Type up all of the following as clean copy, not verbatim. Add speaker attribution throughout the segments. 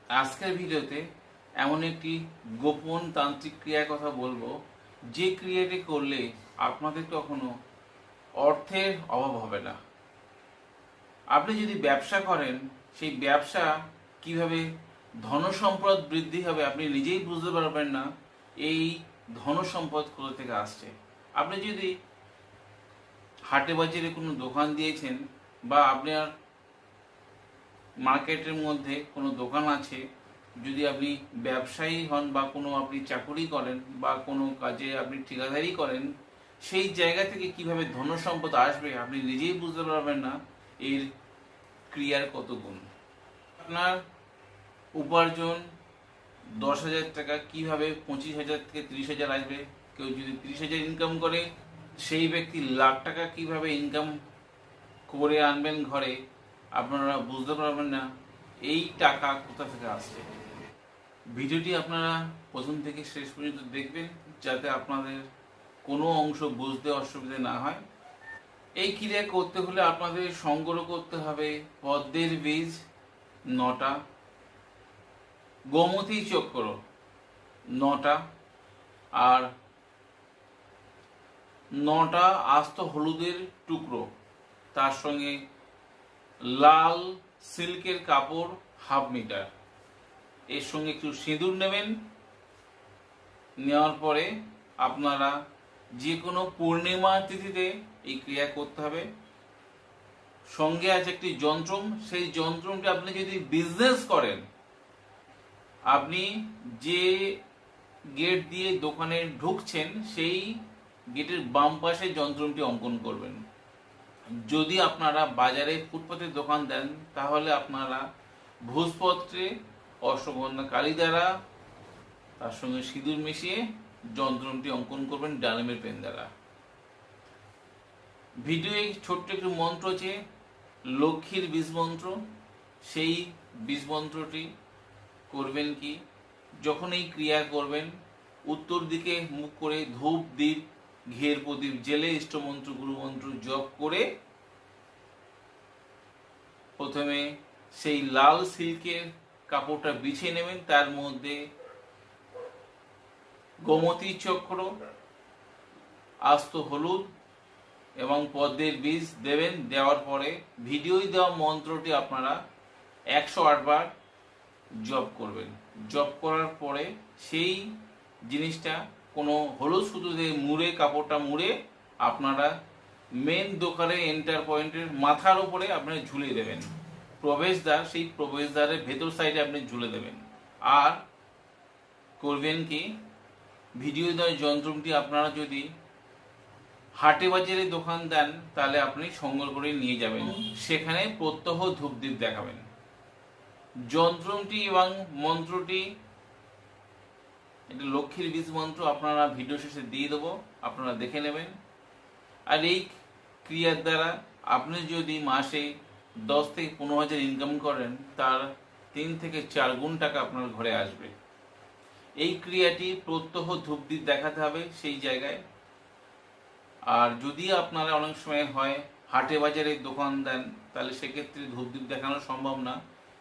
Speaker 1: আজকের ভিডিওতে এমন একটি গোপন তান্ত্রিক ক্রিয়ার কথা বলবো, যে ক্রিয়াটি করলে আপনাদের কখনো অর্থের অভাব হবে না। আপনি যদি ব্যবসা করেন, সেই ব্যবসা কিভাবে ধনসম্পদ বৃদ্ধি হবে আপনি নিজেই বুঝতে পারবেন না এই ধনসম্পদ কোথা থেকে আসছে। আপনি যদি হাটে বাজারে কোনো দোকান দিয়েছেন বা আপনার মার্কেটের মধ্যে কোনো দোকান আছে, যদি আপনি ব্যবসায়ী হন বা কোনো আপনি চাকুরি করেন বা কোনো কাজে আপনি ঠিকাদারি করেন, সেই জায়গা থেকে কিভাবে ধনসম্পদ আসবে আপনি নিজেই বুঝতে পারবেন না এর ক্রিয়ার কত গুণ। আপনার উপার্জন 10,000 টাকা কিভাবে 25,000 থেকে 30,000 আসবে। কেউ যদি 30,000 ইনকাম করে, সেই ব্যক্তি লাখ টাকা কিভাবে ইনকাম করে আনবেন ঘরে, আপনারা বুঝতে পারবেন না এই টাকা কোথা থেকে আসছে। ভিডিওটি আপনারা প্রথম থেকে শেষ পর্যন্ত দেখবেন, যাতে আপনাদের কোনো অংশ বুঝতে অসুবিধা না হয়। এই ক্রিয়া করতে হলে আপনাদের সংগ্রহ করতে হবে পদ্মের বীজ 9টা, গোমতী চক্র 9টা, আর 9টা আস্ত হলুদের টুকরো, তার সঙ্গে লাল সিল্কের কাপড় 1/2 মিটার, এর সঙ্গে একটু সিঁদুর নেবেন। নেওয়ার পরে আপনারা যে কোনো পূর্ণিমা তিথিতে এই ক্রিয়া করতে হবে। সঙ্গে আছে একটি যন্ত্রম, সেই যন্ত্রমটি আপনি যদি বিজনেস করেন, আপনি যে গেট দিয়ে দোকানে ঢুকছেন সেই গেটের বাম পাশে যন্ত্রমটি অঙ্কন করবেন। যদি আপনারা বাজারে ফুটপাতে দোকান দেন, তাহলে আপনারা ভোজপত্রে অশ্বগন্ধা কালী দ্বারা তার সঙ্গে সিঁদুর মিশিয়ে যন্ত্রমটি অঙ্কন করবেন ডালিমের পেন দ্বারা। ভিডিওয়ে ছোট্ট একটি মন্ত্র আছে, লক্ষ্মীর বীজ মন্ত্র। সেই বীজ মন্ত্রটি করবেন কি, যখন এই ক্রিয়া করবেন উত্তর দিকে মুখ করে ধূপ দ্বীপ ঘিয়ের প্রদীপ জেলে ইষ্টমন্ত্র গুরুমন্ত্র জপ করে প্রথমে সেই লাল সিল্কের কাপড়টা বিছিয়ে নেবেন। তার মধ্যে গোমতী চক্র, আস্ত হলুদ এবং পদ্মের বীজ দেবেন। দেওয়ার পরে ভিডিওয় দেওয়া মন্ত্রটি আপনারা 108 বার জপ করবেন। জপ করার পরে সেই জিনিসটা কোনো হলুদ সুতো দিয়ে মুড়ে, কাপড়টা মুড়ে আপনারা মেন দোকানে এন্টার পয়েন্টের মাথার উপরে আপনারা ঝুলিয়ে দেবেন। প্রবেশদ্বার, সেই প্রবেশদ্বারের ভেতর সাইডে আপনি ঝুলে দেবেন। আর করবেন কি, ভিডিও দেওয়া যন্ত্রটি আপনারা যদি হাটে বাজারে দোকান দেন, তাহলে আপনি সংগ্রহ করে নিয়ে যাবেন, সেখানে প্রত্যহ ধূপদীপ দেখাবেন। যন্ত্রটি এবং মন্ত্রটি, এটা লক্ষ্মীর বীজ মন্ত্র, আপনারা ভিডিও শেষে দিয়ে দেবো, আপনারা দেখে নেবেন। আর এই ক্রিয়ার দ্বারা আপনি যদি মাসে 10 থেকে 15,000 ইনকাম করেন, তার 3 থেকে 4 গুণ টাকা আপনার ঘরে আসবে। এই ক্রিয়াটি প্রত্যহ ধূপদীপ দেখাতে হবে সেই জায়গায়। আর যদি আপনারা অনেক সময় হয় হাটে বাজারে দোকান দেন, তাহলে সেক্ষেত্রে ধূপদীপ দেখানো সম্ভব না।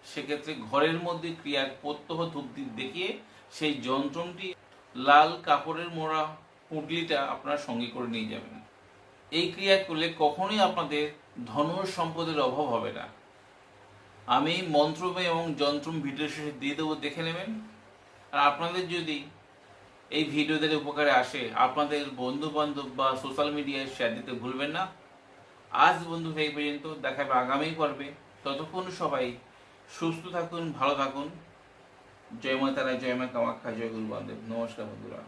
Speaker 1: সেক্ষেত্রে ঘরের মধ্যে ক্রিয়া প্রত্যহ ধূপদীপ দেখিয়ে সেই যন্ত্রটি লাল কাপড়ের মোড়া পুঁটলিটা আপনারা সঙ্গে করে নিয়ে যাবেন। এই ক্রিয়া করলে কখনোই আপনাদের ধন সম্পদের অভাব হবে না। আমি মন্ত্রম এবং যন্ত্রম ভিডিও শেষে দিয়ে দেবো, দেখে নেবেন। আর আপনাদের যদি এই ভিডিওদের উপকারে আসে, আপনাদের বন্ধু বান্ধব বা সোশ্যাল মিডিয়ায় শেয়ার দিতে ভুলবেন না। আজ বন্ধু এই পর্যন্ত, দেখা হবে আগামী পর্বে। ততক্ষণ সবাই সুস্থ থাকুন, ভালো থাকুন। জয় মা তারা, জয় মা কামাখ্যা, জয় গুরু বান্ধব। নমস্কার বন্ধুরা।